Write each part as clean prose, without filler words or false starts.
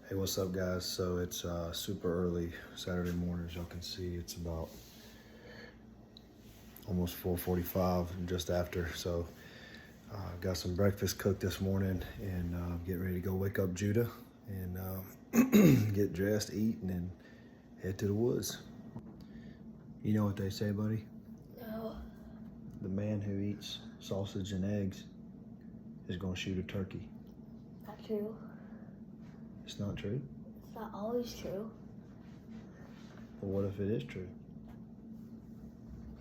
Hey, what's up, guys? So it's super early Saturday morning. As y'all can see, it's about almost 4:45, just after. So got some breakfast cooked this morning and getting ready to go wake up Judah and get dressed, eat, and then head to the woods. You know what they say, buddy? No. The man who eats sausage and eggs is going to shoot a turkey. Not true. It's not true? It's not always true. Well, what if it is true?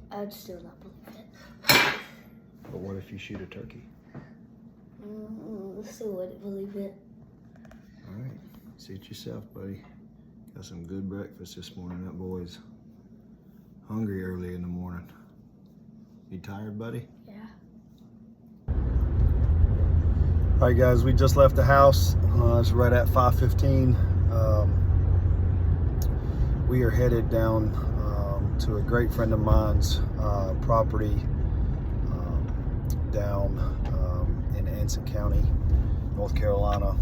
I'd still not believe it. But what if you shoot a turkey? Still wouldn't believe it. All right, suit yourself, buddy. Got some good breakfast this morning. That boy's hungry early in the morning. You tired, buddy? Yeah. All right, guys, we just left the house. It's right at 5:15. We are headed down to a great friend of mine's property down in Anson County, North Carolina.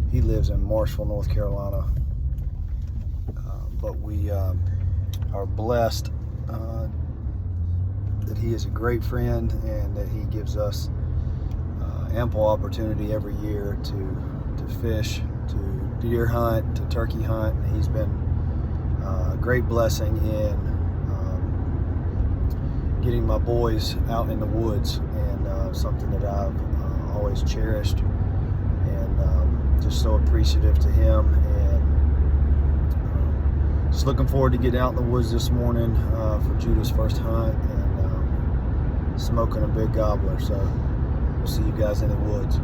He lives in Marshall, North Carolina. But we are blessed that he is a great friend and that he gives us ample opportunity every year to fish, to deer hunt, to turkey hunt. And he's been a great blessing in getting my boys out in the woods, and something that I've always cherished, and just so appreciative to him. And just looking forward to getting out in the woods this morning for Judah's first hunt and smoking a big gobbler. So we'll see you guys in the woods.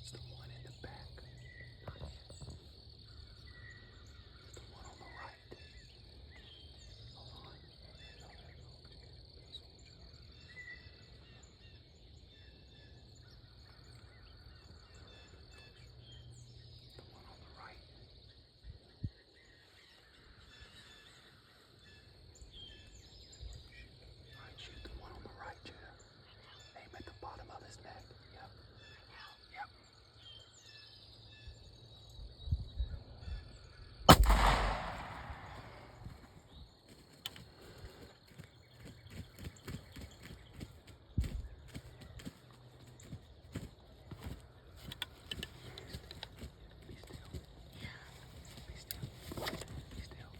It's the one in the back. Not yet. It's the one on the right. Hold on. The one on the right. Alright, shoot the one on the right, Judah. Aim at the bottom of his neck. Yep. Yep. Be still. Be still. Be still.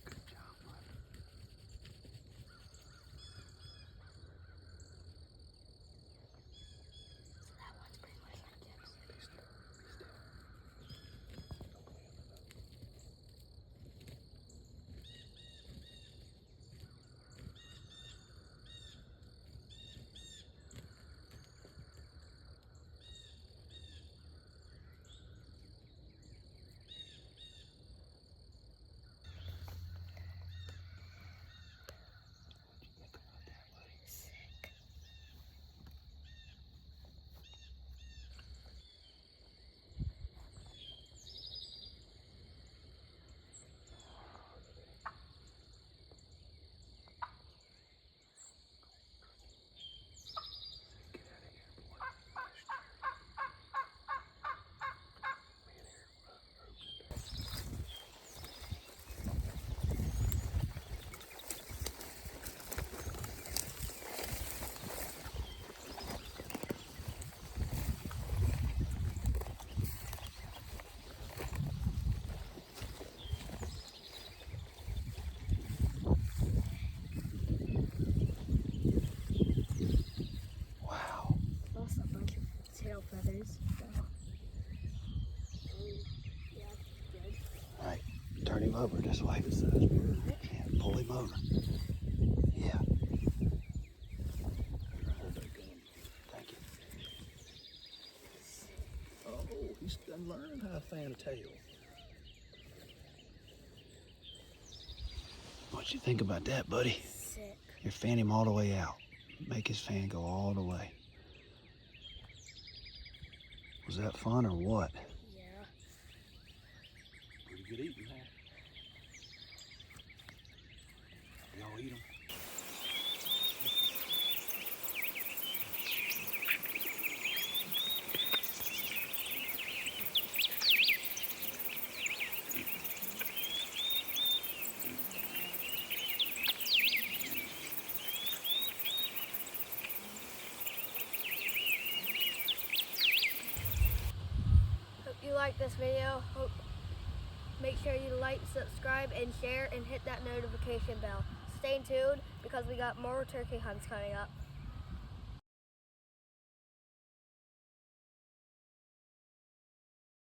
Good job, bud. So that one's pretty much like Jim's. Be still. Be still. What'd you think about that, buddy? Sick. Get out of here, boy. Wow. Lost a bunch of tail feathers. Yeah, good. All right, turn him over this way. Yeah, pull him over. Yeah. Thank you. Oh, he's done learning how to fan a tail. What you think about that, buddy? Sick. You fan him all the way out. Make his fan go all the way. Was that fun or what? Yeah. Pretty good eating there. Y'all eat them. Hope you like this video. Make sure you like, subscribe, and share, and hit that notification bell. Stay tuned because we got more turkey hunts coming up.